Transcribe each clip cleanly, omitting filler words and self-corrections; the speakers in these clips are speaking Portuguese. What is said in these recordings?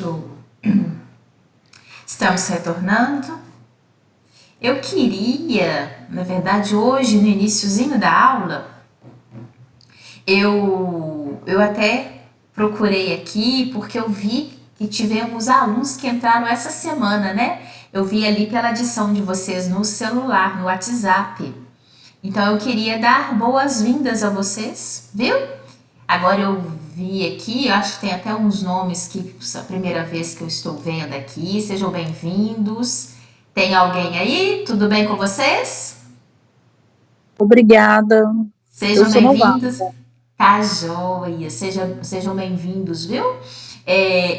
Isso. Estamos retornando. Eu queria, na verdade, hoje, no iniciozinho da aula, eu até procurei aqui porque eu vi que tivemos alunos que entraram essa semana, né? Eu vi ali pela adição de vocês no celular, no WhatsApp. Então eu queria dar boas-vindas a vocês, viu? Agora eu vi aqui, eu acho que tem até uns nomes que é a primeira vez que eu estou vendo aqui. Sejam bem-vindos. Tem alguém aí? Tudo bem com vocês? Obrigada. Eu Sejam sou novata. bem-vindos. Tá joia. Sejam bem-vindos, viu?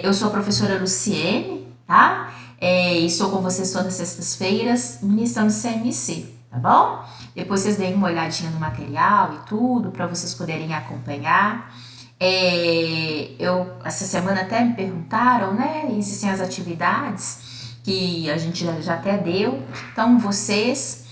Eu sou a professora Luciene, tá? E estou com vocês todas as sextas-feiras, ministrando CMC, tá bom? Depois vocês deem uma olhadinha no material e tudo, para vocês poderem acompanhar. Essa semana até me perguntaram, né? Existem as atividades que a gente já até deu. Então, vocês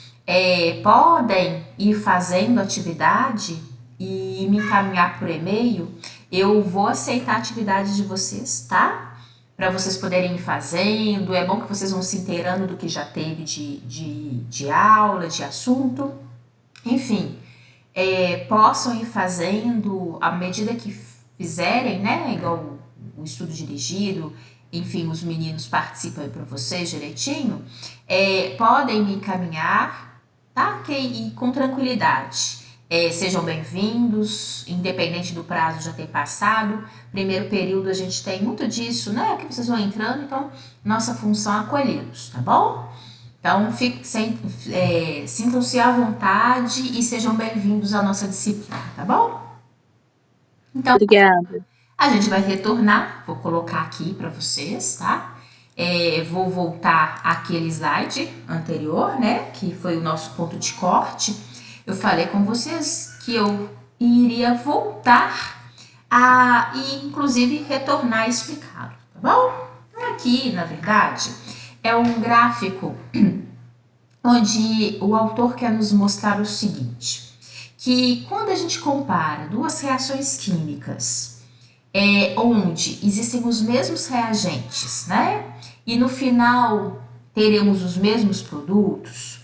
podem ir fazendo atividade e me encaminhar por e-mail. Eu vou aceitar a atividade de vocês, tá? Para vocês poderem ir fazendo. É bom que vocês vão se inteirando do que já teve de aula, de assunto. Enfim, possam ir fazendo à medida que fizerem, né? Igual o estudo dirigido, enfim, os meninos participam aí para vocês direitinho. Podem me encaminhar, tá? E com tranquilidade. Sejam bem-vindos, independente do prazo já ter passado. Primeiro período a gente tem muito disso, né? Que vocês vão entrando, então nossa função é acolhê-los, tá bom? Então, sintam-se à vontade e sejam bem-vindos à nossa disciplina, tá bom? Então, Obrigada. a gente vai retornar, vou colocar aqui para vocês, tá? Vou voltar àquele slide anterior, né? Que foi o nosso ponto de corte. Eu falei com vocês que eu iria voltar e, inclusive, retornar e explicá-lo, tá bom? Aqui, na verdade, é um gráfico onde o autor quer nos mostrar o seguinte, que quando a gente compara duas reações químicas, onde existem os mesmos reagentes, né? E no final teremos os mesmos produtos,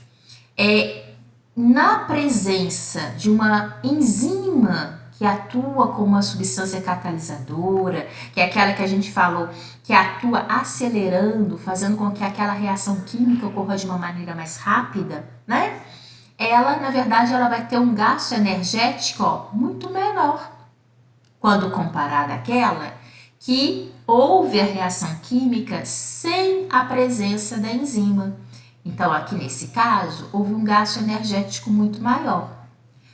na presença de uma enzima que atua como uma substância catalisadora, que é aquela que a gente falou, que atua acelerando, fazendo com que aquela reação química ocorra de uma maneira mais rápida, né? Ela, na verdade, ela vai ter um gasto energético muito menor quando comparada àquela que houve a reação química sem a presença da enzima. Então, aqui nesse caso, houve um gasto energético muito maior.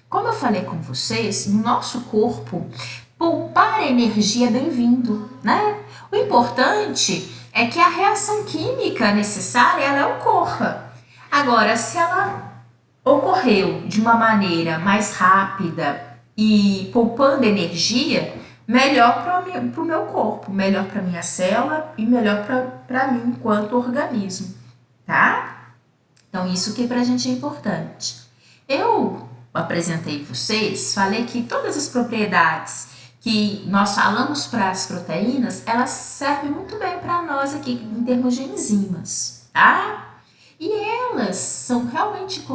Como eu falei com vocês, no nosso corpo, poupar energia é bem-vindo, né? O importante é que a reação química necessária ela ocorra. Agora, se ela ocorreu de uma maneira mais rápida e poupando energia, melhor para o meu corpo, melhor para minha célula e melhor para mim enquanto organismo, tá? Então, isso que para a gente é importante. Eu apresentei vocês, falei que todas as propriedades que nós falamos para as proteínas, elas servem muito bem para nós aqui em termos de enzimas, tá? E elas são realmente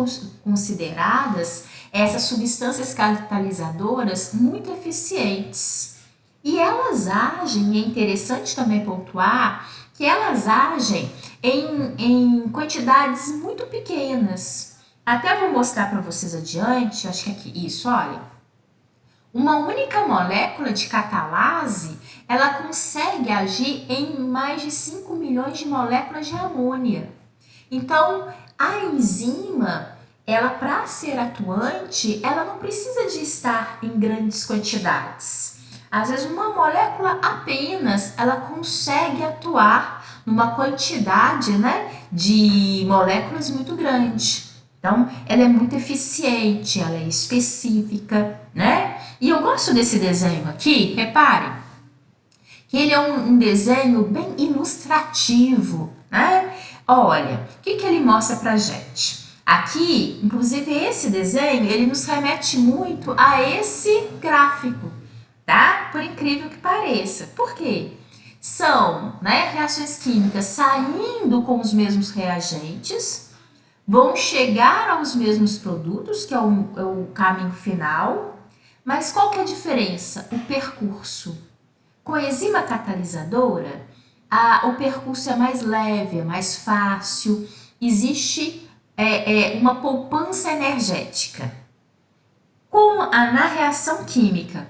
consideradas essas substâncias catalisadoras muito eficientes. E elas agem, é interessante também pontuar, que elas agem em quantidades muito pequenas. Até vou mostrar para vocês adiante, acho que aqui, isso, olha. Uma única molécula de catalase, ela consegue agir em mais de 5 milhões de moléculas de amônia. Então, a enzima, ela para ser atuante, ela não precisa de estar em grandes quantidades. Às vezes, uma molécula apenas, ela consegue atuar numa quantidade, né, de moléculas muito grande. Então, ela é muito eficiente, ela é específica, né? E eu gosto desse desenho aqui, reparem, que ele é um desenho bem ilustrativo, né? Olha, o que ele mostra pra gente? Aqui, inclusive esse desenho, ele nos remete muito a esse gráfico, tá? Por incrível que pareça. Por quê? São, né, reações químicas saindo com os mesmos reagentes, vão chegar aos mesmos produtos, que é o caminho final, mas qual que é a diferença? O percurso. Com a enzima catalisadora, o percurso é mais leve, é mais fácil, existe uma poupança energética. Na reação química,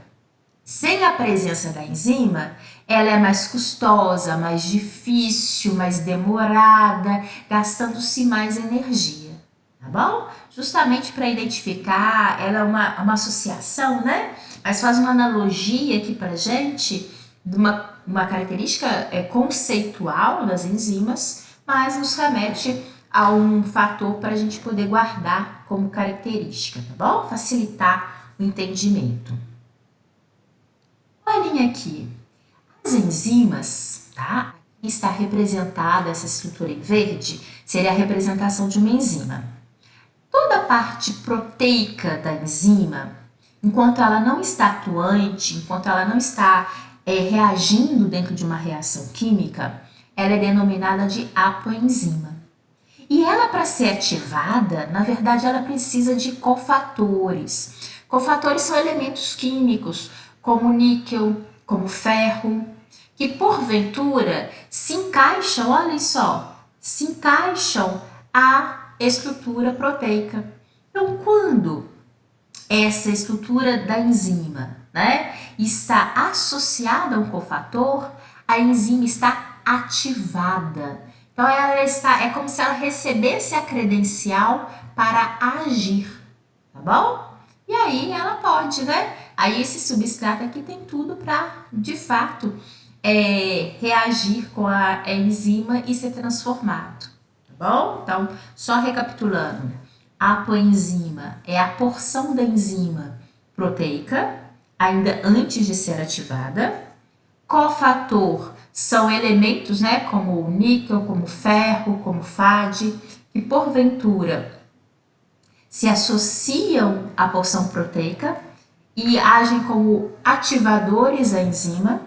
sem a presença da enzima, ela é mais custosa, mais difícil, mais demorada, gastando-se mais energia, tá bom? Justamente para identificar, ela é uma associação, né? Mas faz uma analogia aqui pra gente de uma característica conceitual das enzimas, mas nos remete a um fator para a gente poder guardar como característica, tá bom? Facilitar o entendimento. Olhem aqui, as enzimas, tá? Aqui está representada essa estrutura em verde, seria a representação de uma enzima. Toda a parte proteica da enzima, enquanto ela não está atuante, enquanto ela não está reagindo dentro de uma reação química, ela é denominada de apoenzima. E ela, para ser ativada, na verdade, ela precisa de cofatores. Cofatores são elementos químicos, como níquel, como ferro, que porventura se encaixam, olhem só, se encaixam à estrutura proteica. Então, quando essa estrutura da enzima, né, está associada a um cofator, a enzima está ativada. Então, é como se ela recebesse a credencial para agir, tá bom? E aí ela pode, né? Aí esse substrato aqui tem tudo para, de fato, reagir com a enzima e ser transformado, tá bom? Então, só recapitulando, a apoenzima é a porção da enzima proteica, ainda antes de ser ativada. Cofator são elementos, né, como o níquel, como o ferro, como o FAD, que porventura se associam à porção proteica e agem como ativadores da enzima.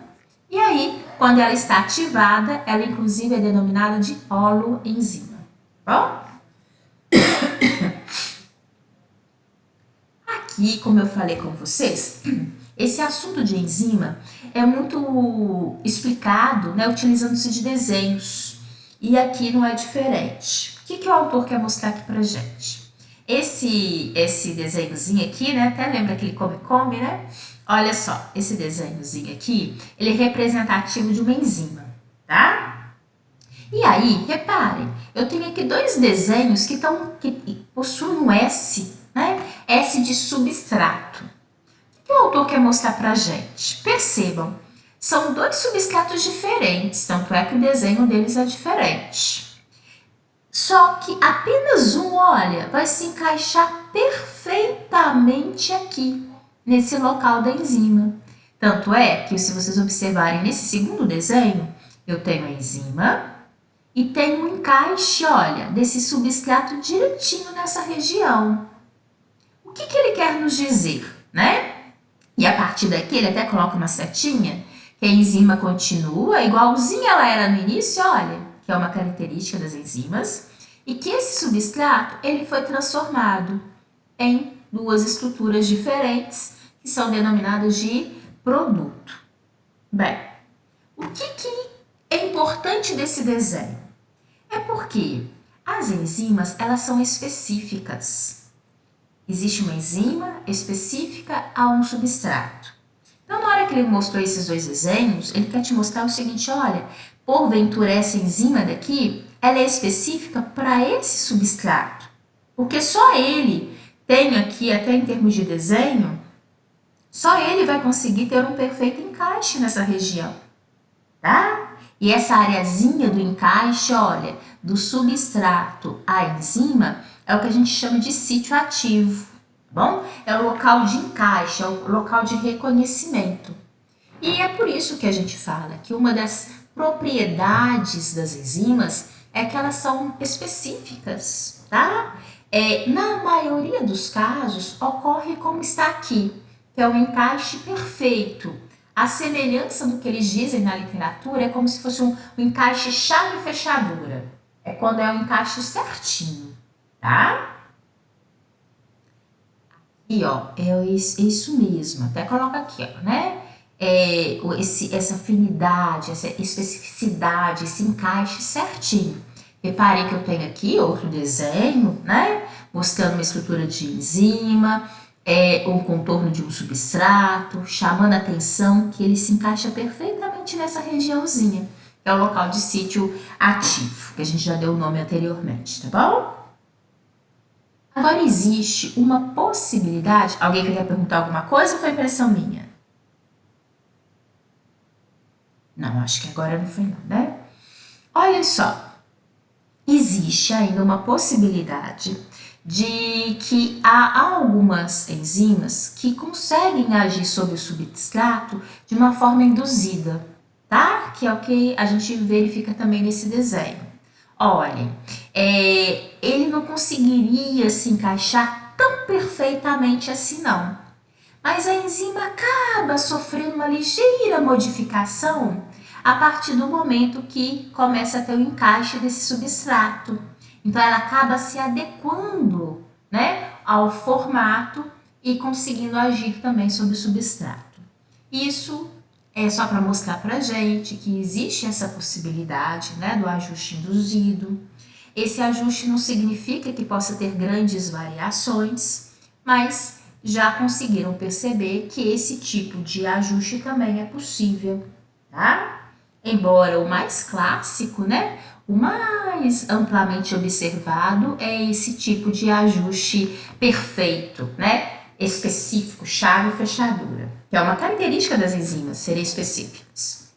E aí, quando ela está ativada, ela inclusive é denominada de holoenzima. Bom? Aqui, como eu falei com vocês, esse assunto de enzima é muito explicado, né, utilizando-se de desenhos. E aqui não é diferente. O que o autor quer mostrar aqui pra gente? Esse desenhozinho aqui, né, até lembra aquele come-come, né? Olha só, esse desenhozinho aqui, ele é representativo de uma enzima, tá? E aí, reparem, eu tenho aqui dois desenhos que possuem um S, né? S de substrato. O que o autor quer mostrar pra gente? Percebam, são dois substratos diferentes, tanto é que o desenho deles é diferente. Só que apenas um, olha, vai se encaixar perfeitamente aqui, nesse local da enzima. Tanto é que, se vocês observarem nesse segundo desenho, eu tenho a enzima e tenho um encaixe, olha, desse substrato direitinho nessa região. O que ele quer nos dizer, né? E a partir daqui ele até coloca uma setinha, que a enzima continua igualzinha ela era no início, olha, que é uma característica das enzimas, e que esse substrato ele foi transformado em duas estruturas diferentes, que são denominadas de produto. Bem, o que é importante desse desenho? É porque as enzimas, elas são específicas. Existe uma enzima específica a um substrato. Então, na hora que ele mostrou esses dois desenhos, ele quer te mostrar o seguinte, olha, porventura essa enzima daqui, ela é específica para esse substrato. Porque só ele tem aqui, até em termos de desenho, só ele vai conseguir ter um perfeito encaixe nessa região, tá? E essa areazinha do encaixe, olha, do substrato à enzima, é o que a gente chama de sítio ativo, tá bom? É o local de encaixe, é o local de reconhecimento. E é por isso que a gente fala que uma das propriedades das enzimas é que elas são específicas, tá? Na maioria dos casos, ocorre como está aqui, que é o encaixe perfeito. A semelhança do que eles dizem na literatura é como se fosse um encaixe chave e fechadura. É quando é um encaixe certinho, tá? Aqui, ó, é isso mesmo. Até coloca aqui, ó, né? Essa afinidade, essa especificidade, esse encaixe certinho. Reparem que eu tenho aqui outro desenho, né? Mostrando uma estrutura de enzima, um contorno de um substrato, chamando a atenção que ele se encaixa perfeitamente nessa regiãozinha, que é o local de sítio ativo, que a gente já deu o nome anteriormente, tá bom? Agora existe uma possibilidade. Alguém quer perguntar alguma coisa ou foi impressão minha? Não, acho que agora não foi não, né? Olha só, existe ainda uma possibilidade de que há algumas enzimas que conseguem agir sobre o substrato de uma forma induzida, tá? Que é o que a gente verifica também nesse desenho. Olhem, ele não conseguiria se encaixar tão perfeitamente assim não. Mas a enzima acaba sofrendo uma ligeira modificação a partir do momento que começa a ter o encaixe desse substrato. Então ela acaba se adequando, né, ao formato e conseguindo agir também sobre o substrato. Isso é só para mostrar para gente que existe essa possibilidade, né, do ajuste induzido. Esse ajuste não significa que possa ter grandes variações, mas já conseguiram perceber que esse tipo de ajuste também é possível, tá? Embora o mais clássico, né, o mais amplamente observado é esse tipo de ajuste perfeito, né, específico, chave e fechadura, que é uma característica das enzimas serem específicas.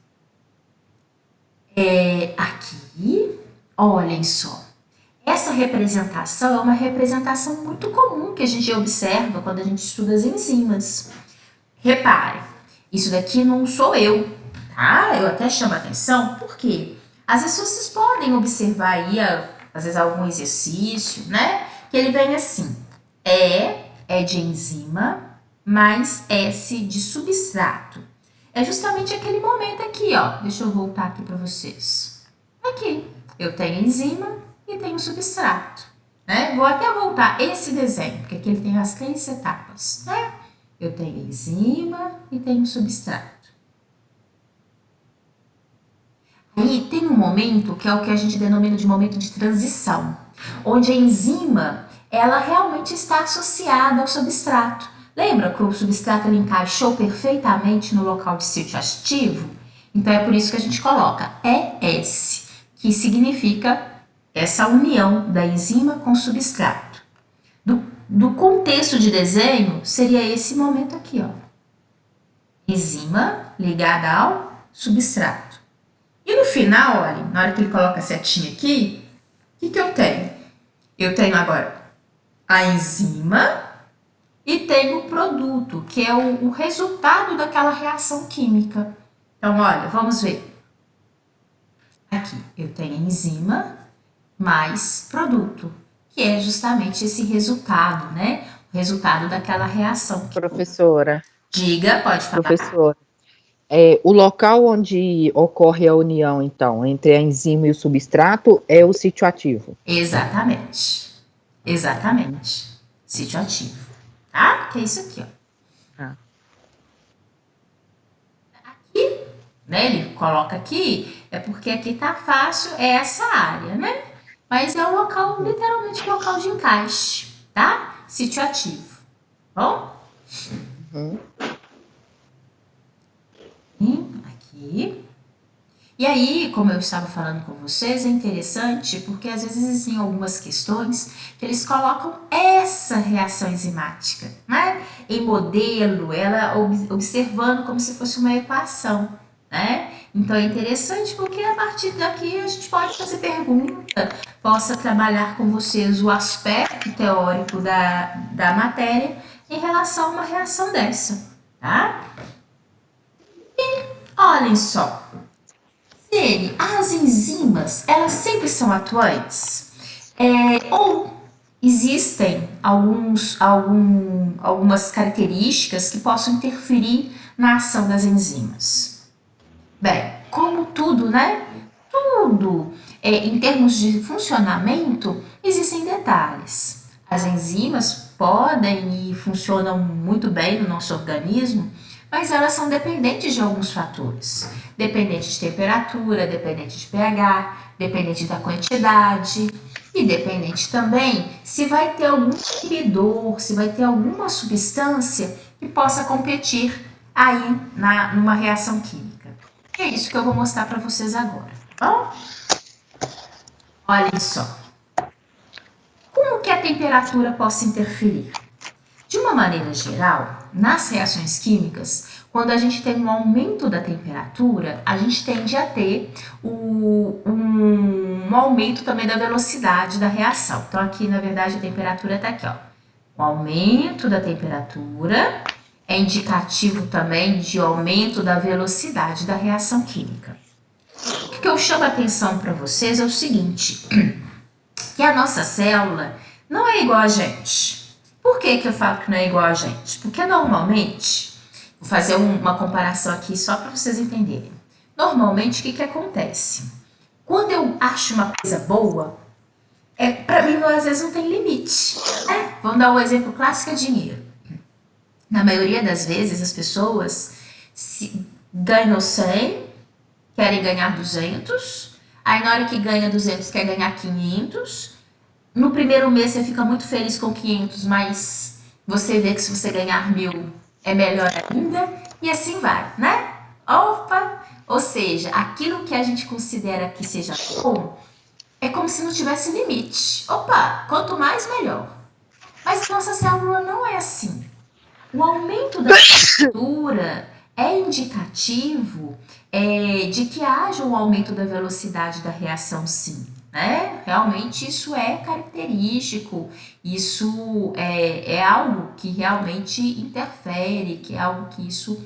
Aqui, olhem só. Essa representação é uma representação muito comum que a gente observa quando a gente estuda as enzimas. Reparem, isso daqui não sou eu, tá? Eu até chamo a atenção, porque às vezes vocês podem observar aí, às vezes, algum exercício, né? Que ele vem assim, é de enzima, mais S de substrato. É justamente aquele momento aqui, ó. Deixa eu voltar aqui para vocês. Aqui, eu tenho enzima e tenho substrato, né? Vou até voltar esse desenho, porque aqui ele tem as 3 etapas, né? Eu tenho enzima e tenho substrato. Aí tem um momento que é o que a gente denomina de momento de transição, onde a enzima, ela realmente está associada ao substrato. Lembra que o substrato ele encaixou perfeitamente no local de sítio ativo? Então é por isso que a gente coloca ES, que significa essa união da enzima com o substrato. Do contexto de desenho, seria esse momento aqui, ó. Enzima ligada ao substrato. E no final, olha, na hora que ele coloca a setinha aqui, o que eu tenho? Eu tenho agora a enzima e tenho o produto, que é o resultado daquela reação química. Então, olha, vamos ver. Aqui, eu tenho a enzima mais produto, que é justamente esse resultado, né? O resultado daquela reação. Professora, Diga, pode falar. professora, o local onde ocorre a união, então, entre a enzima e o substrato é o sítio ativo. Exatamente. Exatamente. Sítio ativo. Tá? Que é isso aqui, ó. Ah. Aqui, né? Ele coloca aqui, é porque aqui tá fácil, é essa área, né? Mas é o local, literalmente, local de encaixe, tá? Sítio ativo. Bom? Uhum. Aqui. E aí, como eu estava falando com vocês, é interessante porque às vezes existem algumas questões que eles colocam essa reação enzimática, né? Em modelo, ela observando como se fosse uma equação, né? Então é interessante porque a partir daqui a gente pode fazer pergunta, possa trabalhar com vocês o aspecto teórico da matéria em relação a uma reação dessa, tá? E olhem só. As enzimas, elas sempre são atuantes? Ou existem algumas características que possam interferir na ação das enzimas? Bem, como tudo, né? Tudo em termos de funcionamento, existem detalhes. As enzimas podem e funcionam muito bem no nosso organismo, mas elas são dependentes de alguns fatores. Dependente de temperatura, dependente de pH, dependente da quantidade e dependente também se vai ter algum inibidor, se vai ter alguma substância que possa competir aí numa reação química. É isso que eu vou mostrar para vocês agora, tá bom? Olhem só. Como que a temperatura pode interferir? De uma maneira geral, nas reações químicas, quando a gente tem um aumento da temperatura, a gente tende a ter um aumento também da velocidade da reação. Então, aqui, na verdade, a temperatura está aqui, ó. O aumento da temperatura é indicativo também de aumento da velocidade da reação química. O que eu chamo a atenção para vocês é o seguinte, que a nossa célula não é igual a gente. Por que eu falo que não é igual a gente? Porque normalmente, vou fazer uma comparação aqui só para vocês entenderem. Normalmente, o que acontece? Quando eu acho uma coisa boa, para mim, às vezes, não tem limite. Né? Vamos dar um exemplo clássico, é dinheiro. Na maioria das vezes, as pessoas ganham 100, querem ganhar 200, aí na hora que ganha 200, quer ganhar 500. No primeiro mês você fica muito feliz com 500, mas você vê que se você ganhar 1.000 é melhor ainda, e assim vai, né? Opa! Ou seja, aquilo que a gente considera que seja bom é como se não tivesse limite. Opa! Quanto mais, melhor. Mas nossa célula não é assim. O aumento da temperatura é indicativo de que haja um aumento da velocidade da reação, sim. Né? Realmente isso é característico, isso é algo que realmente interfere, que é algo que isso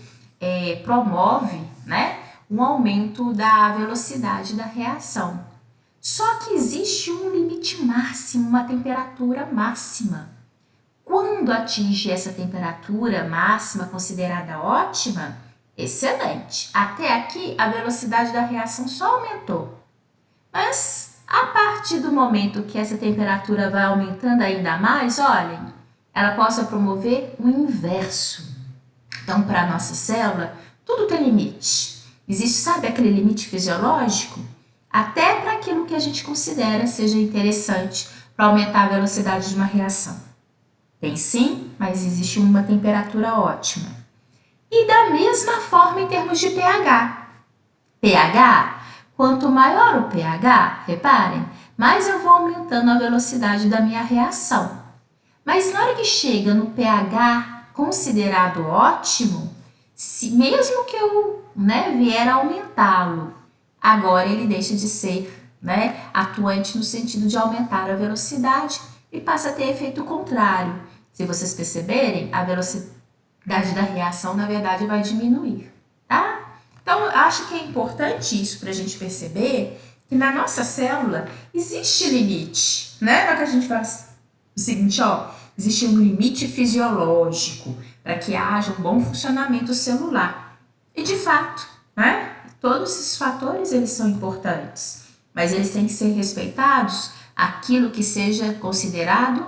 promove, né? Um aumento da velocidade da reação. Só que existe um limite máximo, uma temperatura máxima. Quando atinge essa temperatura máxima considerada ótima, excelente. Até aqui a velocidade da reação só aumentou. Mas a partir do momento que essa temperatura vai aumentando ainda mais, olhem, ela possa promover o inverso. Então, para a nossa célula, tudo tem limite. Existe, sabe, aquele limite fisiológico? Até para aquilo que a gente considera seja interessante para aumentar a velocidade de uma reação. Tem sim, mas existe uma temperatura ótima. E da mesma forma em termos de pH. pH, quanto maior o pH, reparem, mais eu vou aumentando a velocidade da minha reação. Mas na hora que chega no pH considerado ótimo, mesmo que eu vier a aumentá-lo, agora ele deixa de ser atuante no sentido de aumentar a velocidade e passa a ter efeito contrário. Se vocês perceberem, a velocidade da reação, na verdade, vai diminuir, tá? Então, eu acho que é importante isso para a gente perceber que na nossa célula existe limite, né? Na hora que a gente fala o seguinte, ó, existe um limite fisiológico para que haja um bom funcionamento celular. E de fato, né? Todos esses fatores, eles são importantes, mas eles têm que ser respeitados aquilo que seja considerado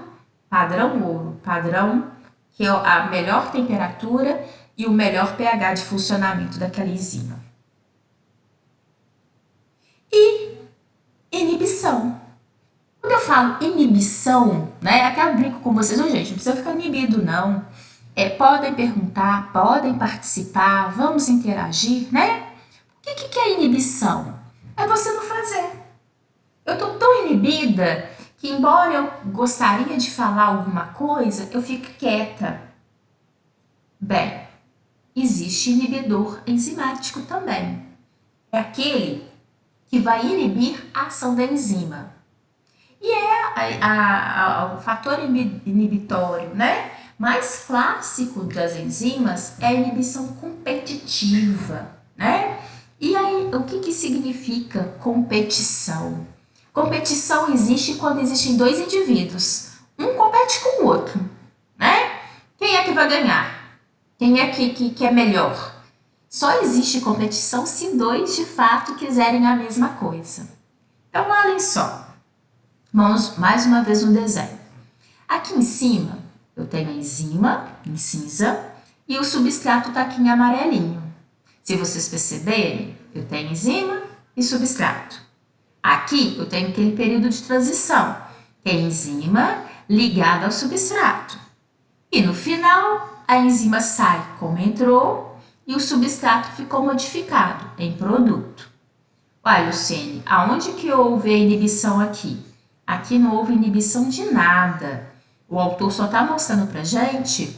padrão ouro, padrão que é a melhor temperatura e o melhor pH de funcionamento daquela enzima. E inibição. Quando eu falo inibição, até eu brinco com vocês, gente, não precisa ficar inibido, não. Podem perguntar, podem participar, vamos interagir, né? O que é inibição? É você não fazer. Eu tô tão inibida que, embora eu gostaria de falar alguma coisa, eu fico quieta. Bem, existe inibidor enzimático também. É aquele que vai inibir a ação da enzima. E o fator inibitório, mais clássico das enzimas é a inibição competitiva, E aí, o que significa competição? Competição existe quando existem dois indivíduos. Um compete com o outro, Quem é que vai ganhar? Quem é que é melhor? Só existe competição se dois de fato quiserem a mesma coisa. Então, olhem só. Vamos mais uma vez no desenho. Aqui em cima, eu tenho a enzima em cinza e o substrato está aqui em amarelinho. Se vocês perceberem, eu tenho enzima e substrato. Aqui eu tenho aquele período de transição, que é a enzima ligada ao substrato. E no final, a enzima sai como entrou e o substrato ficou modificado em produto. Olha, Luciene, aonde que houve a inibição aqui? Aqui não houve inibição de nada. O autor só está mostrando para gente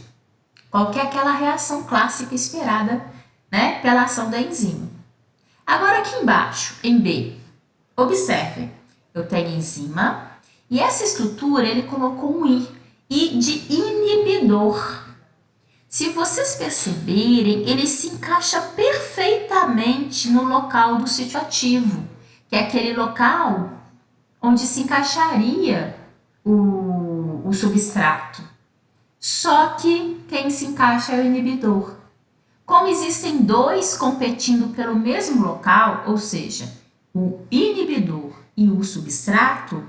qual que é aquela reação clássica esperada, né, pela ação da enzima. Agora aqui embaixo, em B, observem, eu tenho enzima e essa estrutura ele colocou um I de inibidor. Se vocês perceberem, ele se encaixa perfeitamente no local do sítio ativo, que é aquele local onde se encaixaria o substrato. Só que quem se encaixa é o inibidor. Como existem dois competindo pelo mesmo local, ou seja, o inibidor e o substrato,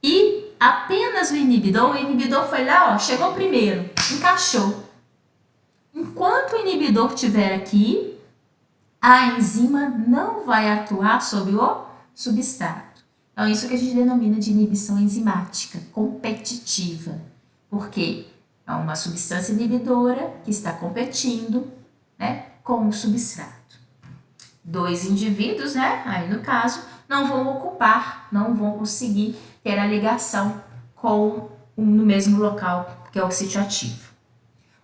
e apenas o inibidor foi lá, ó, chegou primeiro, encaixou. Enquanto o inibidor estiver aqui, a enzima não vai atuar sobre o substrato. Então, isso que a gente denomina de inibição enzimática competitiva, porque é uma substância inibidora que está competindo, né, com o substrato. Dois indivíduos, né, aí no caso, não vão conseguir ter a ligação no mesmo local, que é o sítio ativo.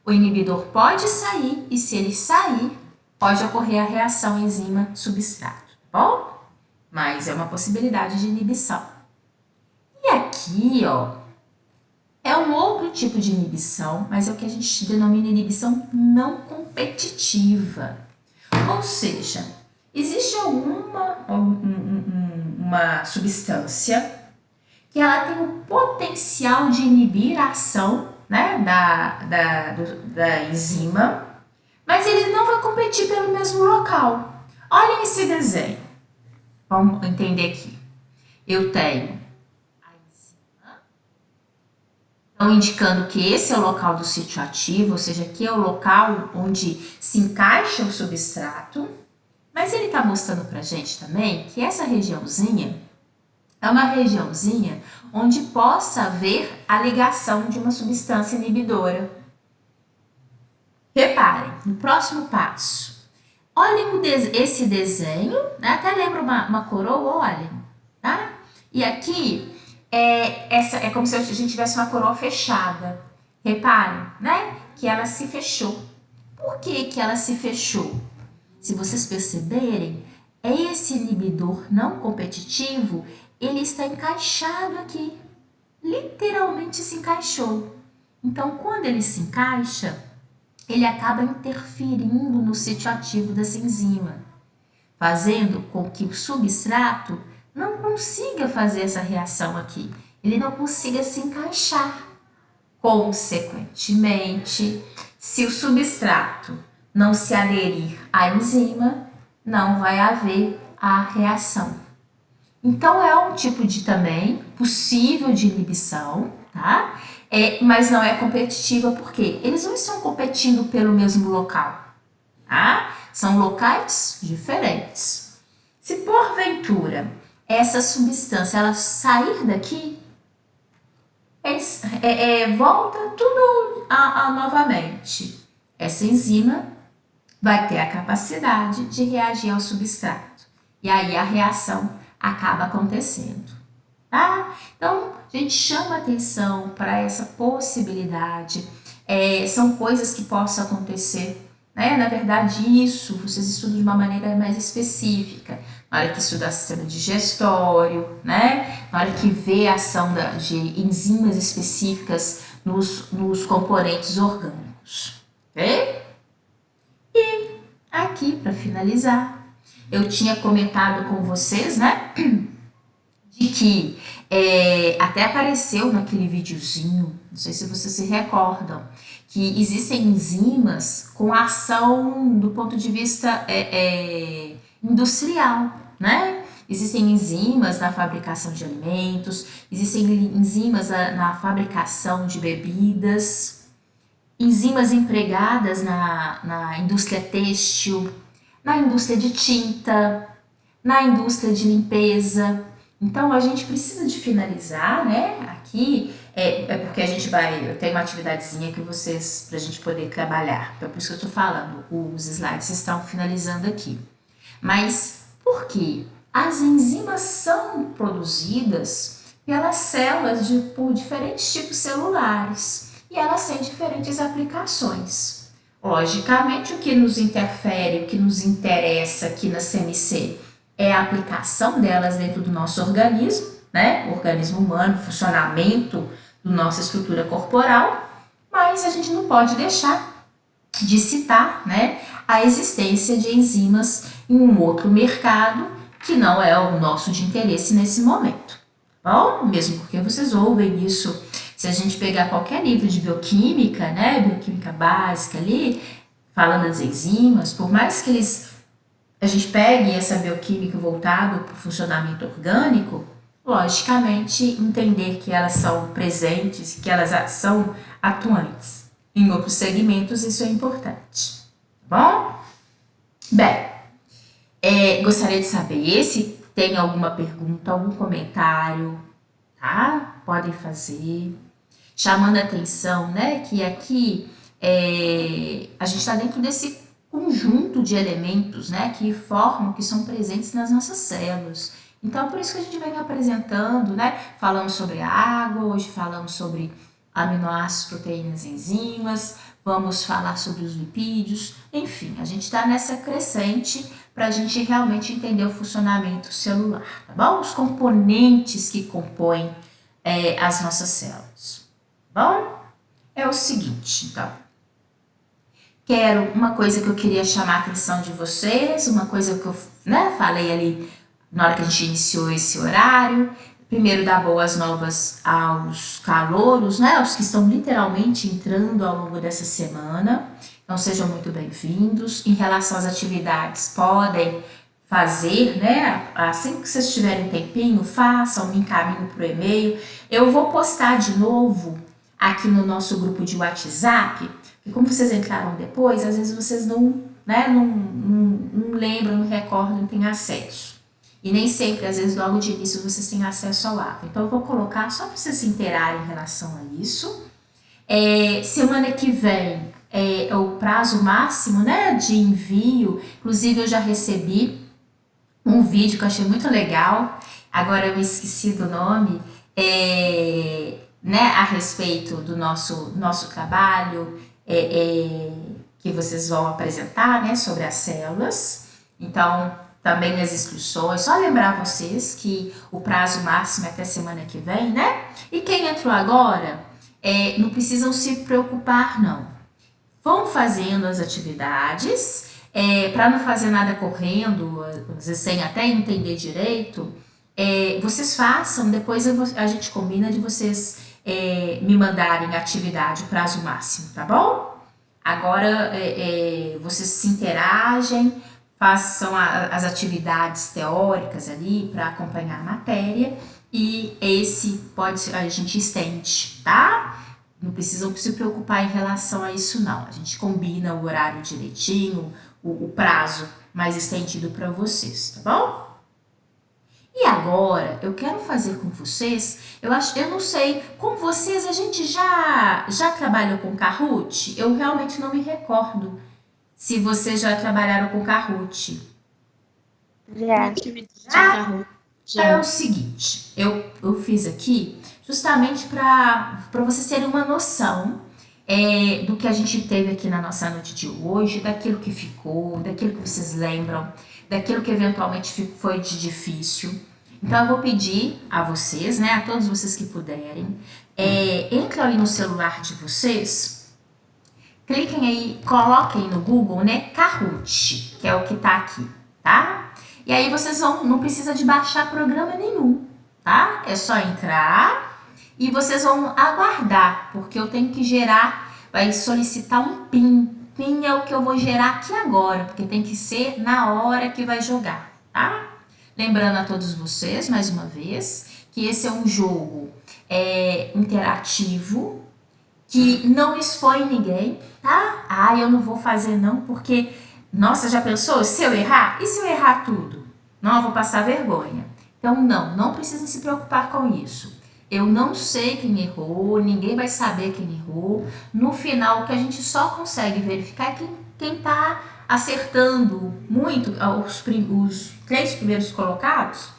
O inibidor pode sair e se ele sair, pode ocorrer a reação enzima-substrato, tá bom? Mas é uma possibilidade de inibição. E aqui, ó, é um outro tipo de inibição, mas é o que a gente denomina inibição não competitiva. Ou seja, existe uma substância que ela tem o potencial de inibir a ação, né, da enzima, mas ele não vai competir pelo mesmo local. Olhem esse desenho. Vamos entender aqui. Eu tenho a enzima, então indicando que esse é o local do sítio ativo, ou seja, aqui é o local onde se encaixa o substrato, mas ele está mostrando para a gente também que essa regiãozinha é uma regiãozinha onde possa haver a ligação de uma substância inibidora. Reparem, no próximo passo, olhem esse desenho, né? Até lembra uma coroa, olhem, tá? E aqui é como se a gente tivesse uma coroa fechada. Reparem, né? Que ela se fechou. Por que ela se fechou? Se vocês perceberem, esse inibidor não competitivo, ele está encaixado aqui, literalmente se encaixou. Então, quando ele se encaixa, ele acaba interferindo no sítio ativo dessa enzima, fazendo com que o substrato não consiga fazer essa reação aqui, ele não consiga se encaixar. Consequentemente, se o substrato não se aderir à enzima, não vai haver a reação. Então, é um tipo de também possível de inibição, tá? Mas não é competitiva porque eles não estão competindo pelo mesmo local, tá? São locais diferentes. Se porventura essa substância ela sair daqui, volta tudo novamente. Essa enzima vai ter a capacidade de reagir ao substrato. E aí a reação acaba acontecendo, tá? Então, a gente chama atenção para essa possibilidade. São coisas que possam acontecer, né? Na verdade, isso vocês estudam de uma maneira mais específica. Na hora que estudar sistema digestório, né? Na hora que vê a ação de enzimas específicas nos componentes orgânicos, ok? E aqui, para finalizar, eu tinha comentado com vocês, né, de que Até apareceu naquele videozinho, não sei se vocês se recordam, que existem enzimas com ação do ponto de vista industrial, né? Existem enzimas na fabricação de alimentos, existem enzimas na fabricação de bebidas, enzimas empregadas na indústria têxtil, na indústria de tinta, na indústria de limpeza. Então a gente precisa de finalizar, né? Aqui porque a gente eu tenho uma atividadezinha que vocês, pra gente poder trabalhar. Então por isso que eu tô falando, os slides estão finalizando aqui. Mas por quê? As enzimas são produzidas pelas células por diferentes tipos celulares e elas têm diferentes aplicações. Logicamente, o que nos interfere, o que nos interessa aqui na CMC é a aplicação delas dentro do nosso organismo, né? O organismo humano, funcionamento da nossa estrutura corporal, mas a gente não pode deixar de citar, né, a existência de enzimas em um outro mercado que não é o nosso de interesse nesse momento. Bom, mesmo porque vocês ouvem isso, se a gente pegar qualquer livro de bioquímica, né, bioquímica básica ali, falando das enzimas, por mais que a gente pegue essa bioquímica voltada para o funcionamento orgânico, logicamente entender que elas são presentes, que elas são atuantes. Em outros segmentos isso é importante, tá bom? Bem, gostaria de saber se tem alguma pergunta, algum comentário, tá? Podem fazer. Chamando a atenção, né, que aqui a gente está dentro desse conjunto de elementos, né, que são presentes nas nossas células. Então, por isso que a gente vem apresentando, né, falamos sobre a água, hoje falamos sobre aminoácidos, proteínas, enzimas, vamos falar sobre os lipídios, enfim, a gente está nessa crescente para a gente realmente entender o funcionamento celular, tá bom? Os componentes que compõem as nossas células, tá bom? É o seguinte, então, uma coisa que eu queria chamar a atenção de vocês, uma coisa que eu falei ali na hora que a gente iniciou esse horário. Primeiro, dar boas novas aos calouros, né? Aos que estão literalmente entrando ao longo dessa semana. Então, sejam muito bem-vindos. Em relação às atividades, podem fazer, né? Assim que vocês tiverem um tempinho, façam, me encaminhem para o e-mail. Eu vou postar de novo aqui no nosso grupo de WhatsApp, e como vocês entraram depois, às vezes vocês não lembram, não recordam, não têm acesso. E nem sempre, às vezes, logo de início, vocês têm acesso ao app. Então, eu vou colocar só para vocês se interarem em relação a isso. Semana que vem é o prazo máximo, né, de envio. Inclusive, eu já recebi um vídeo que eu achei muito legal. Agora eu me esqueci do nome. Né, a respeito do nosso trabalho que vocês vão apresentar, né, sobre as células. Então, também as inscrições, só lembrar vocês que o prazo máximo é até semana que vem, né? E quem entrou agora, não precisam se preocupar, não. Vão fazendo as atividades, para não fazer nada correndo, às vezes sem até entender direito, vocês façam, depois a gente combina de vocês me mandarem a atividade, prazo máximo, tá bom? Agora vocês se interagem, façam as atividades teóricas ali para acompanhar a matéria e a gente estende, tá? Não precisam se preocupar em relação a isso não, a gente combina o horário direitinho, o prazo mais estendido para vocês, tá bom? E agora, eu quero fazer com vocês, eu não sei, com vocês a gente já trabalhou com Kahoot? Eu realmente não me recordo se vocês já trabalharam com Kahoot. Já. É o seguinte, eu fiz aqui justamente para vocês terem uma noção do que a gente teve aqui na nossa noite de hoje, daquilo que ficou, daquilo que vocês lembram, daquilo que eventualmente foi de difícil. Então, eu vou pedir a vocês, né, a todos vocês que puderem, entrem aí no celular de vocês, cliquem aí, coloquem no Google, né, Kahoot, que é o que tá aqui, tá? E aí vocês não precisa de baixar programa nenhum, tá? É só entrar e vocês vão aguardar, porque eu tenho que gerar, vai solicitar um PIN. PIN é o que eu vou gerar aqui agora, porque tem que ser na hora que vai jogar, tá? Lembrando a todos vocês, mais uma vez, que esse é um jogo interativo, que não expõe ninguém, tá? Ah, eu não vou fazer não, porque, nossa, já pensou? Se eu errar? E se eu errar tudo? Não, eu vou passar vergonha. Então, não precisa se preocupar com isso. Eu não sei quem errou, ninguém vai saber quem errou. No final, o que a gente só consegue verificar é quem tá acertando muito, os 3 primeiros colocados,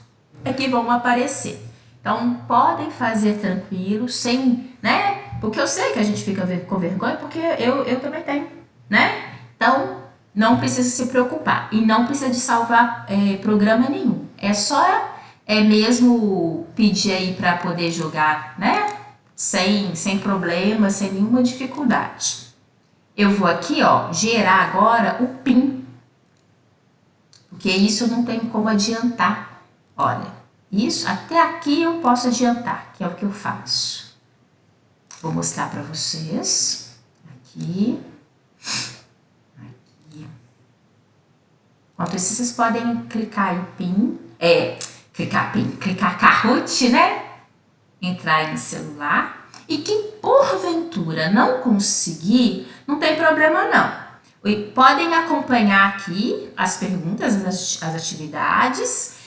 é que vão aparecer. Então, podem fazer tranquilo, sem, né? Porque eu sei que a gente fica com vergonha, porque eu também tenho, né? Então, não precisa se preocupar. E não precisa de salvar programa nenhum. É só mesmo pedir aí para poder jogar, né? Sem problema, sem nenhuma dificuldade. Eu vou aqui, ó, gerar agora o PIN. Porque isso eu não tenho como adiantar. Olha, isso até aqui eu posso adiantar, que é o que eu faço. Vou mostrar para vocês. Aqui. Aqui. Enquanto isso, vocês podem clicar em PIN. Clicar Kahoot, né? Entrar aí no celular. E quem porventura não conseguir, não tem problema não. Podem acompanhar aqui as perguntas, as atividades,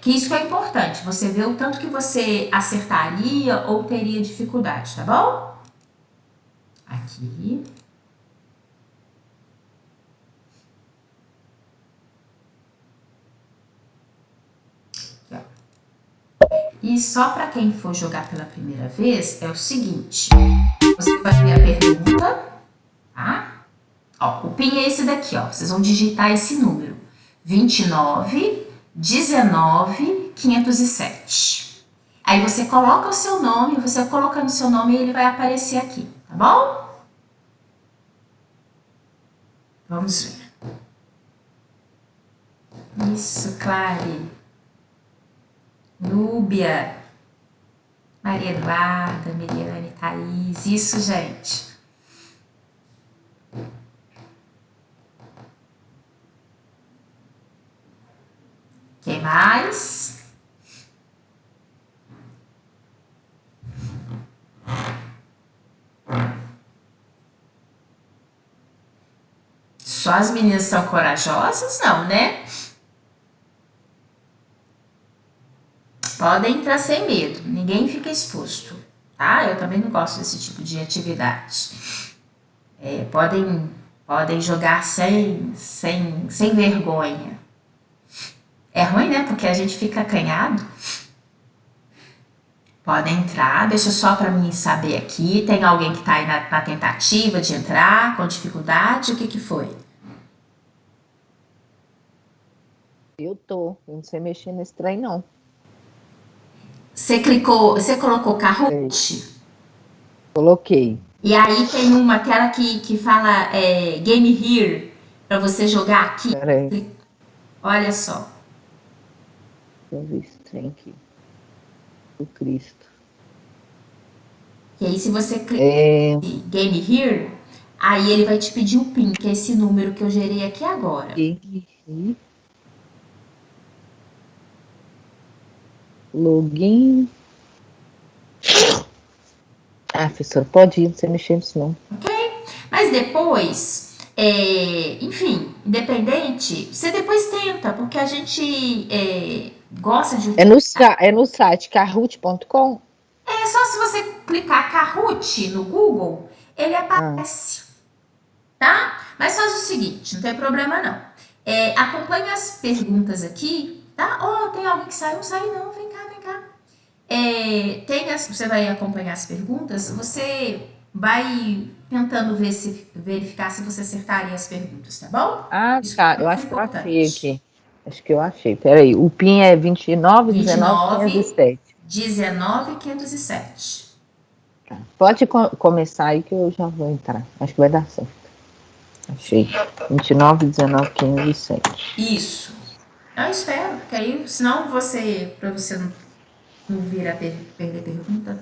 que isso que é importante, você vê o tanto que você acertaria ou teria dificuldade, tá bom? Aqui. E só para quem for jogar pela primeira vez, é o seguinte, você vai ver a pergunta, tá? Ó, o PIN é esse daqui, ó. Vocês vão digitar esse número. 29, 19, 507. Aí você coloca o seu nome, você colocando o seu nome, ele vai aparecer aqui, tá bom? Vamos ver. Isso, Clare. Núbia. Maria Eduarda, Miriane, Thaís. Isso, gente. Quem mais? Só as meninas são corajosas? Não, né? Podem entrar sem medo, ninguém fica exposto, tá? Eu também não gosto desse tipo de atividade. Podem jogar sem vergonha. É ruim, né? Porque a gente fica acanhado. Podem entrar, deixa só para mim saber aqui. Tem alguém que tá aí na tentativa de entrar, com dificuldade? O que foi? Eu não sei mexer nesse trem, não. Você colocou Kahoot? Coloquei. E aí tem aquela que fala Game Here, para você jogar aqui. Peraí. Olha só. Deixa eu ver esse trem aqui. Do Cristo. E aí, se você clicar em Game Here, aí ele vai te pedir o PIN, que é esse número que eu gerei aqui agora. Login. Ah, professor, pode ir, não sei mexer nisso não. Ok? Mas depois, enfim, independente, você depois tenta, porque a gente gosta de... É no site kahoot.com? É só se você clicar Kahoot no Google, ele aparece. Tá? Mas faz o seguinte, não tem problema não. Acompanha as perguntas aqui, tá? Oh, tem alguém que saiu? Não sai não, vem cá, vem cá. Você vai acompanhar as perguntas, você vai tentando verificar se você acertaria as perguntas, tá bom? Ah, tá, eu acho que eu achei aqui. Acho que eu achei, peraí, o PIN é 29, 19, 507. 19, 507. Tá. Pode começar aí que eu já vou entrar, acho que vai dar certo. Achei, 29, 19, 507. Isso. Eu espero, porque aí, senão pra você não Ouvir a pergunta.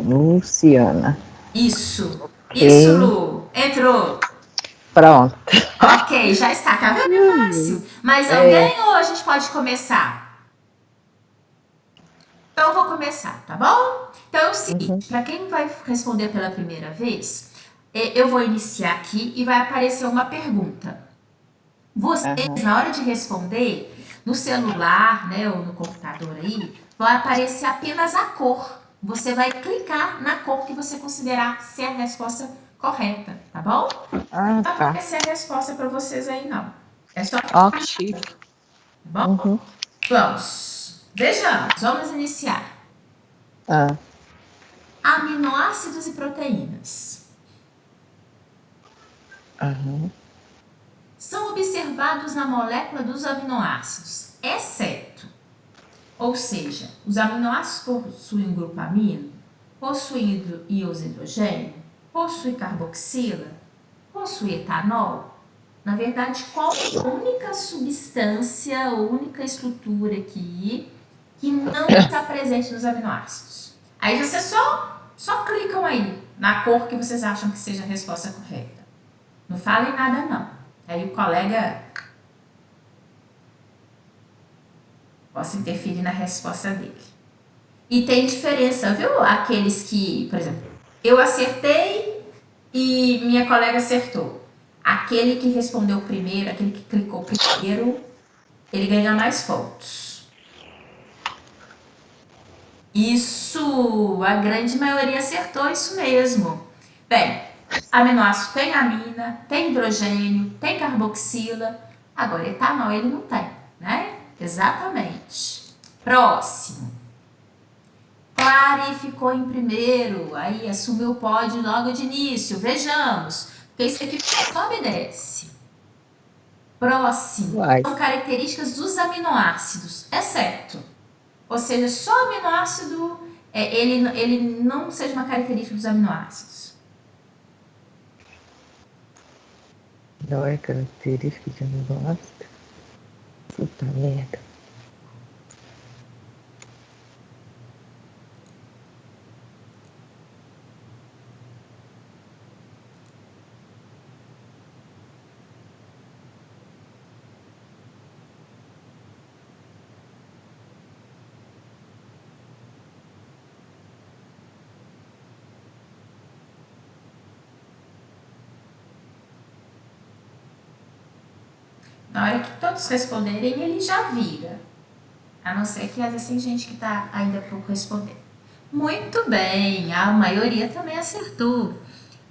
Luciana. Isso. Isso, Ok. Lu. Entrou. Pronto. Ok, já está. Tá vendo? É fácil. Mais É, alguém ou a gente pode começar? Então eu vou começar, tá bom? Então é o uhum, seguinte, para quem vai responder pela primeira vez, eu vou iniciar aqui e vai aparecer uma pergunta. Vocês, aham. na hora de responder, no celular, né, ou no computador aí, vai aparecer apenas a cor. Você vai clicar na cor que você considerar ser a resposta correta, tá bom? Ah, Não vai tá. aparecer a resposta para vocês aí, não. É só, tá Ok. bom? Uhum. Vamos. Vejamos, vamos iniciar. Ah, Aminoácidos e proteínas aham. são observados na molécula dos aminoácidos, exceto, ou seja, os aminoácidos possuem um grupo amino, possuem íons hidrogênio, possuem carboxila, possuem etanol. Na verdade, qual a única substância, ou única estrutura aqui que não está presente nos aminoácidos? Aí vocês só clicam aí na cor que vocês acham que seja a resposta correta. Não falem nada não. Aí o colega possa interferir na resposta dele. E tem diferença, viu? Aqueles que, por exemplo, eu acertei e minha colega acertou. Aquele que respondeu primeiro, aquele que clicou primeiro, ele ganha mais pontos. Isso, a grande maioria acertou isso mesmo. Bem, aminoácido tem amina, tem hidrogênio, tem carboxila. Agora, etanol ele não tem, né? Exatamente. Próximo. Clary ficou em primeiro, aí assumiu o pódio logo de início. Vejamos, porque isso aqui sobe e desce. Próximo. Uai. São características dos aminoácidos, exceto. Ou seja, só o aminoácido, ele não seja uma característica dos aminoácidos. Não é característica de aminoácido? Puta merda. Na hora que todos responderem, ele já vira. A não ser que às vezes tem gente que está ainda por responder. Muito bem, a maioria também acertou.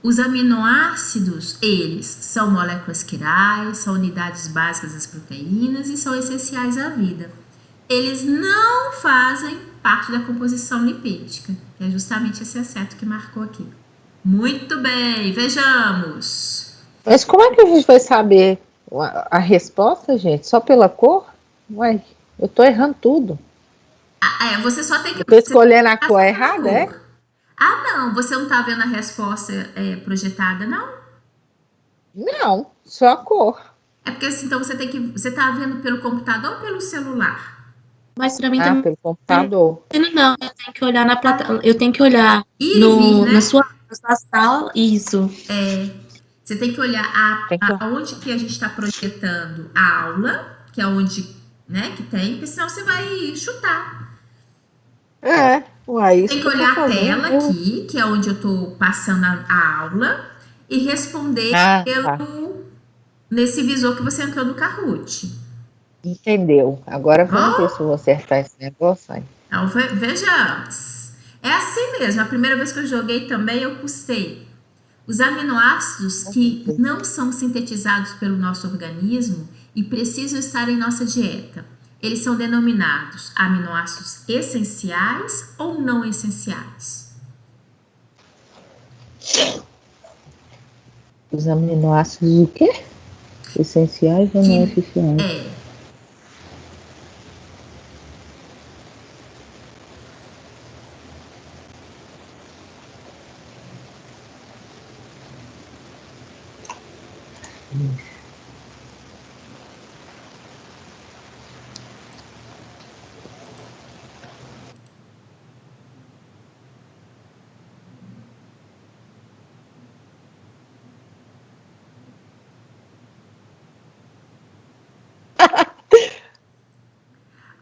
Os aminoácidos, eles são moléculas quirais, são unidades básicas das proteínas e são essenciais à vida. Eles não fazem parte da composição lipídica, que é justamente esse exceto que marcou aqui. Muito bem, vejamos. Mas como é que a gente vai saber a resposta, gente? Só pela cor? Uai, eu tô errando tudo. Você só tem que Eu tô escolhendo a cor pela errada, é? cor. Ah, não, você não está vendo a resposta projetada, não? Não, só a cor. É porque assim, então você está vendo pelo computador ou pelo celular? Mas para mim Ah, também pelo computador. não, eu tenho que olhar na plataforma, eu tenho que olhar Ir e vir, no, né? na sua sala, isso. Você tem que olhar Tem que... aonde que a gente está projetando a aula, que é onde, né, que tem, porque senão você vai chutar. Uai, isso Tem que que eu tô olhar a fazendo. tela aqui, que é onde eu estou passando a aula, e responder Ah, tá. nesse visor que você entrou no Kahoot. Entendeu. Agora vamos ver se eu Bom, vou acertar esse negócio aí. então vejamos. É assim mesmo. A primeira vez que eu joguei também eu custei. Os aminoácidos que não são sintetizados pelo nosso organismo e precisam estar em nossa dieta. Eles são denominados aminoácidos essenciais ou não essenciais? Os aminoácidos o quê? Essenciais ou não Que essenciais? é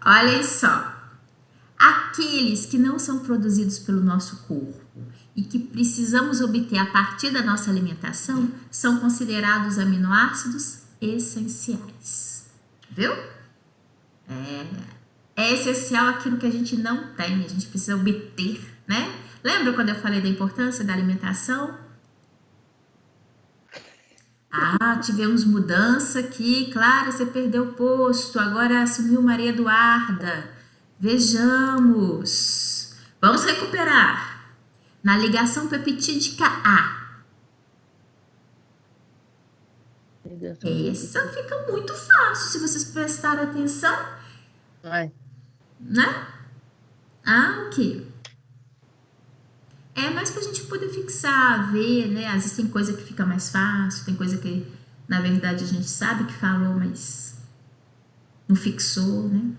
Olhem só. Aqueles que não são produzidos pelo nosso corpo e que precisamos obter a partir da nossa alimentação são considerados aminoácidos essenciais. Viu? É essencial aquilo que a gente não tem, a gente precisa obter, né? Lembra quando eu falei da importância da alimentação? Tivemos mudança aqui, Clara, você perdeu o posto, agora assumiu Maria Eduarda. Vejamos. Vamos recuperar. Na ligação peptídica A. Essa fica muito fácil se vocês prestarem atenção. Né? O quê? É mais pra gente poder fixar, ver, né? Às vezes tem coisa que fica mais fácil, tem coisa que, na verdade, a gente sabe que falou, mas não fixou, né?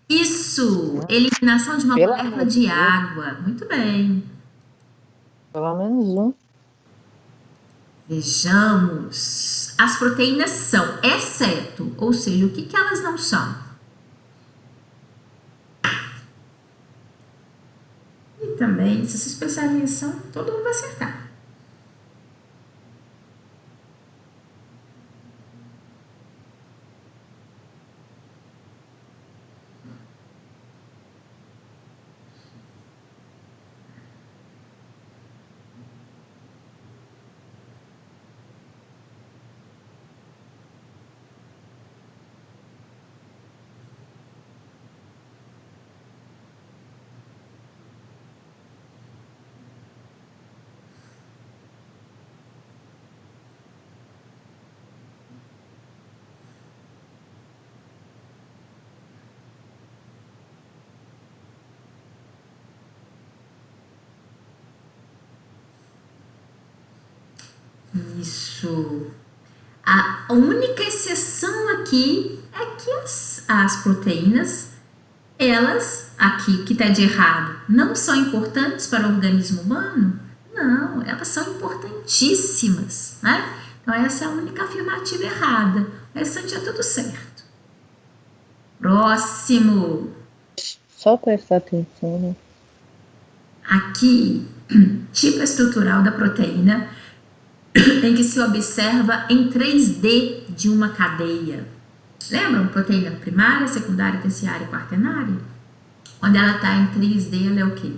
Isso! Eliminação de uma molécula de água. Muito bem. Pelo menos um. Vejamos. As proteínas são, exceto, ou seja, o que elas não são? E também, se vocês prestarem atenção, todo mundo vai acertar. Isso. A única exceção aqui é que as proteínas, elas, aqui, que está de errado, não são importantes para o organismo humano? Não, elas são importantíssimas, né? Então, essa é a única afirmativa errada. O restante é tudo certo. Próximo. Só prestar atenção, né? Aqui, tipo estrutural da proteína, em que se observa em 3D de uma cadeia. Lembram? Proteína primária, secundária, terciária e quaternária? Quando ela está em 3D, ela é o quê?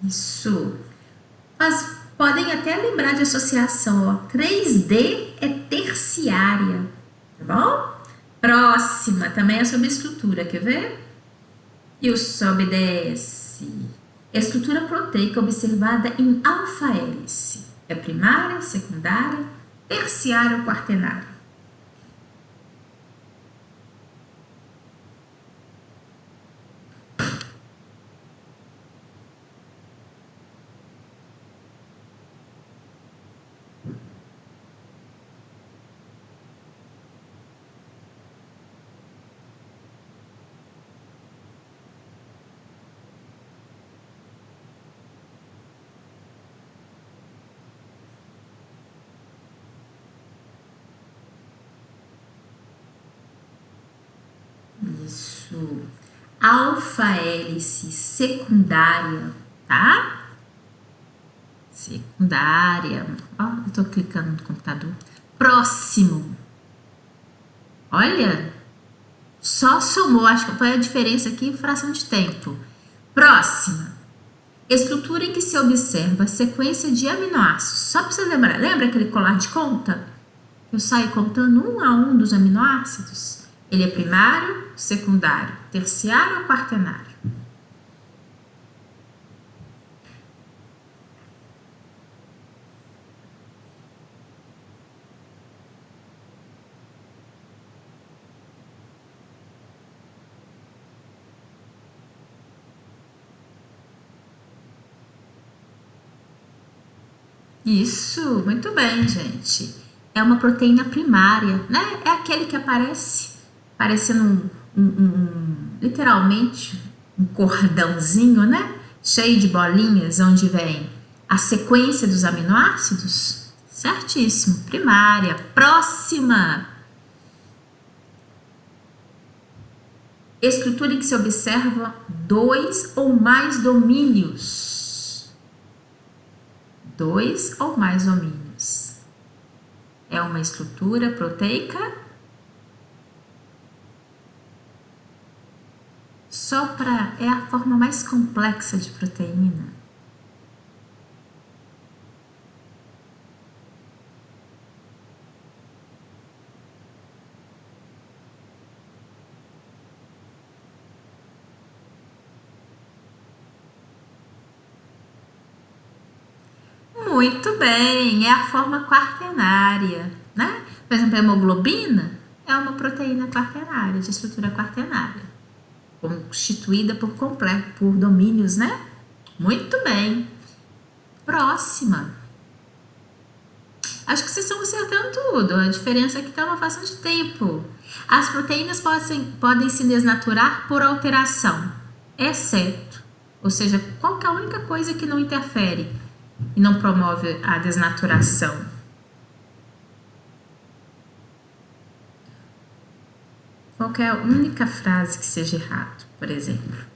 Isso. Mas podem até lembrar de associação, ó. 3D é terciária, tá bom? Próxima, também é sobre estrutura, quer ver? E o sobe e desce. Estrutura proteica observada em alfa-hélice. É primária, secundária, terciária ou quaternária? Isso. Alfa-hélice secundária, tá? Secundária. Ó, eu tô clicando no computador. Próximo. Olha, só somou, acho que foi a diferença aqui em fração de tempo. Próxima. Estrutura em que se observa sequência de aminoácidos. Só para você lembrar, lembra aquele colar de conta? Eu saio contando um a um dos aminoácidos? Ele é primário, secundário, terciário ou quaternário? Isso, muito bem, gente. É uma proteína primária, né? É aquele que aparece parecendo literalmente um cordãozinho, né? Cheio de bolinhas, onde vem a sequência dos aminoácidos. Certíssimo, primária. Próxima. Estrutura em que se observa 2 ou mais domínios. 2 ou mais domínios. É uma estrutura proteica? É a forma mais complexa de proteína. Muito bem, é a forma quaternária, né? Por exemplo, a hemoglobina é uma proteína quaternária, de estrutura quaternária, constituída por domínios, né? Muito bem. Próxima. Acho que vocês estão acertando tudo. A diferença é que está uma fração de tempo. As proteínas podem se desnaturar por alteração, exceto, ou seja, qual que é a única coisa que não interfere e não promove a desnaturação? Qual que é a única frase que seja errado, por exemplo?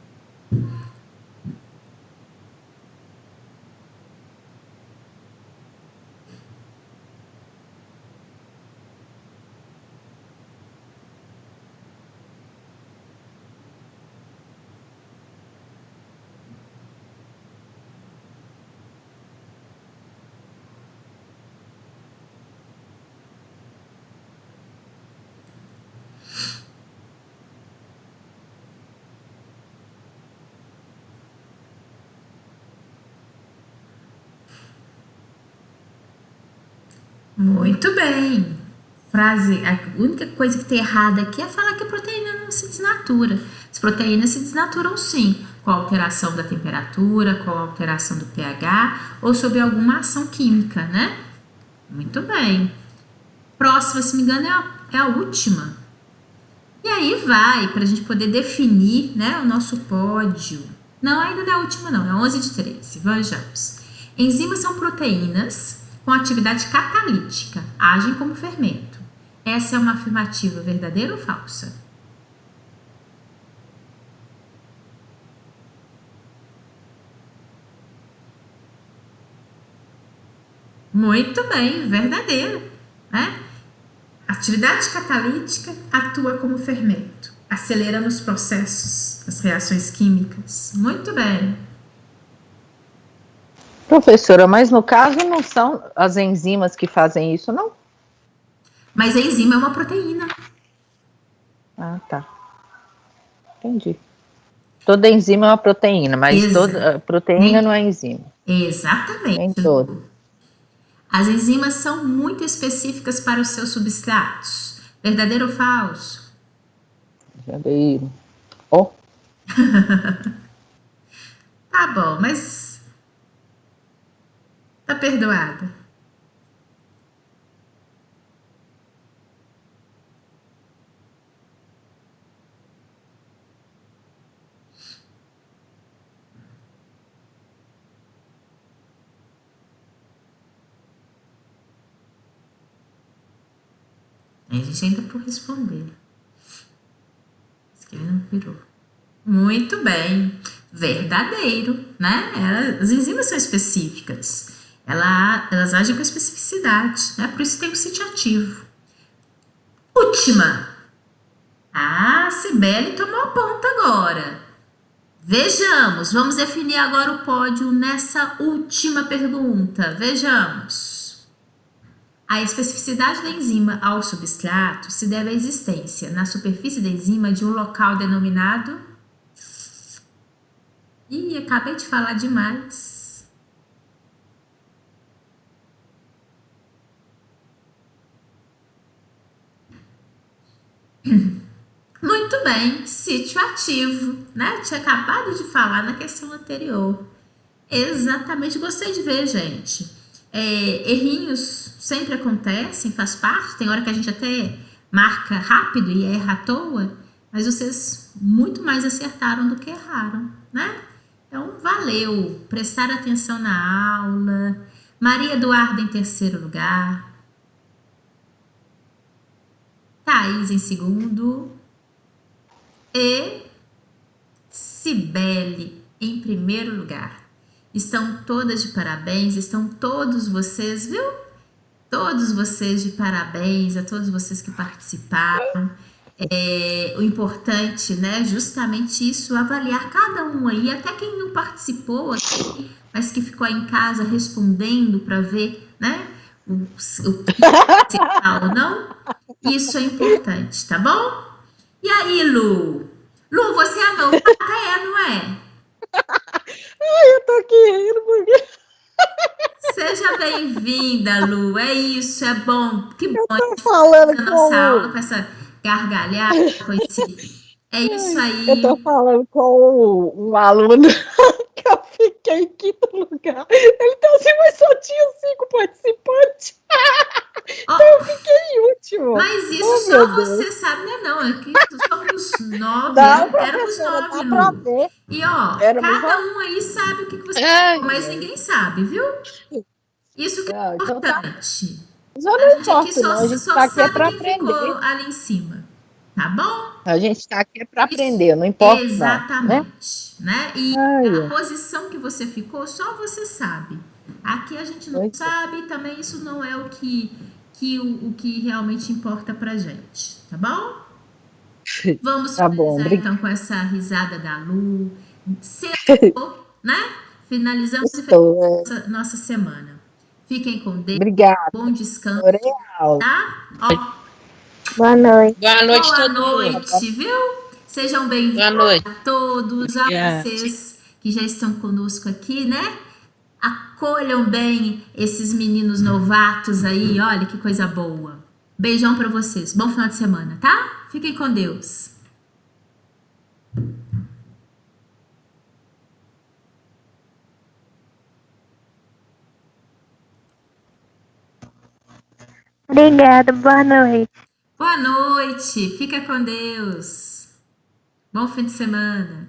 Muito bem. Frase, a única coisa que está errada aqui é falar que a proteína não se desnatura. As proteínas se desnaturam sim, com a alteração da temperatura, com a alteração do pH ou sob alguma ação química, né? Muito bem. Próxima, se me engano, é a última. E aí vai, para a gente poder definir, né, o nosso pódio. Não, ainda não é a última não, é 11 de 13. Vejamos. Enzimas são proteínas com atividade catalítica, agem como fermento. Essa é uma afirmativa verdadeira ou falsa? Muito bem, verdadeiro, né? Atividade catalítica atua como fermento, acelerando os processos, as reações químicas. Muito bem. Professora, mas no caso não são as enzimas que fazem isso, não? Mas a enzima é uma proteína. Ah, tá. Entendi. Toda enzima é uma proteína, mas toda proteína não é enzima. Exatamente. Nem toda. As enzimas são muito específicas para os seus substratos. Verdadeiro ou falso? Verdadeiro. Oh. Tá bom, mas tá perdoada. A gente ainda por responder. Isso que ele não virou. Muito bem. Verdadeiro, né? As enzimas são específicas. Elas agem com especificidade, né? Por isso tem o sítio ativo. Última. Ah, Cibele tomou ponta agora. Vejamos, vamos definir agora o pódio nessa última pergunta. Vejamos. A especificidade da enzima ao substrato se deve à existência na superfície da enzima de um local denominado. Ih, acabei de falar demais. Muito bem, sítio ativo, né? Tinha acabado de falar na questão anterior. Exatamente, gostei de ver, gente. Errinhos sempre acontecem, faz parte. Tem hora que a gente até marca rápido e erra à toa, mas vocês muito mais acertaram do que erraram, né? Então, valeu. Prestar atenção na aula. Maria Eduarda em terceiro lugar. Thaís em segundo. E Cibele em primeiro lugar. Estão todas de parabéns, estão todos vocês, viu? Todos vocês de parabéns, a todos vocês que participaram. O importante, né, justamente isso, avaliar cada um aí, até quem não participou aqui, mas que ficou aí em casa respondendo para ver, né, o que participa ou não. Isso é importante, tá bom? E aí, Lu? Lu, você é novata, não é? Eu tô aqui rindo porque Seja bem-vinda, Lu. É isso, é bom. Que bom a tô gente falando fazer a nossa aula com. com essa gargalhada, com esse. É isso Eu tô aí. falando com um aluno que eu fiquei em quinto lugar. Ele tá assim, mas só tinha 5 participantes. Ó, Eu fiquei em último. mas isso Oh, só meu Deus. você sabe, né? Não, é que somos 9, Não, éramos professora, 9, dá pra Lu. ver. E ó, Éramos cada nós. um aí sabe o que você Ai, falou, mas ai. ninguém sabe, viu? Isso que é Então tá. importante. Mas eu A não gente aqui importo, só, não. A gente só tá aqui é sabe pra quem ficou aprender. ali em cima, tá bom? A gente tá aqui é pra Isso, aprender, eu não importo, não. Né? exatamente, né? E Ai, a ai. posição que você ficou, só você sabe. Aqui a gente não Pois é. sabe, também isso não é o que realmente importa pra gente, tá bom? Vamos Tá bom, finalizar obrigada. então com essa risada da Lu. Sextou, né? Finalizamos e Estou. fechamos nossa semana. Fiquem com Deus, Obrigada. bom descanso, Adorei a aula. tá? Ó, Boa noite. Boa noite, boa todo mundo. noite, viu? Sejam Boa bem-vindos noite. a todos, a Obrigado. vocês que já estão conosco aqui, né? Acolham bem esses meninos novatos aí, olha que coisa boa. Beijão pra vocês, bom final de semana, tá? Fiquem com Deus. Obrigada, boa noite. Boa noite, fica com Deus. Bom fim de semana.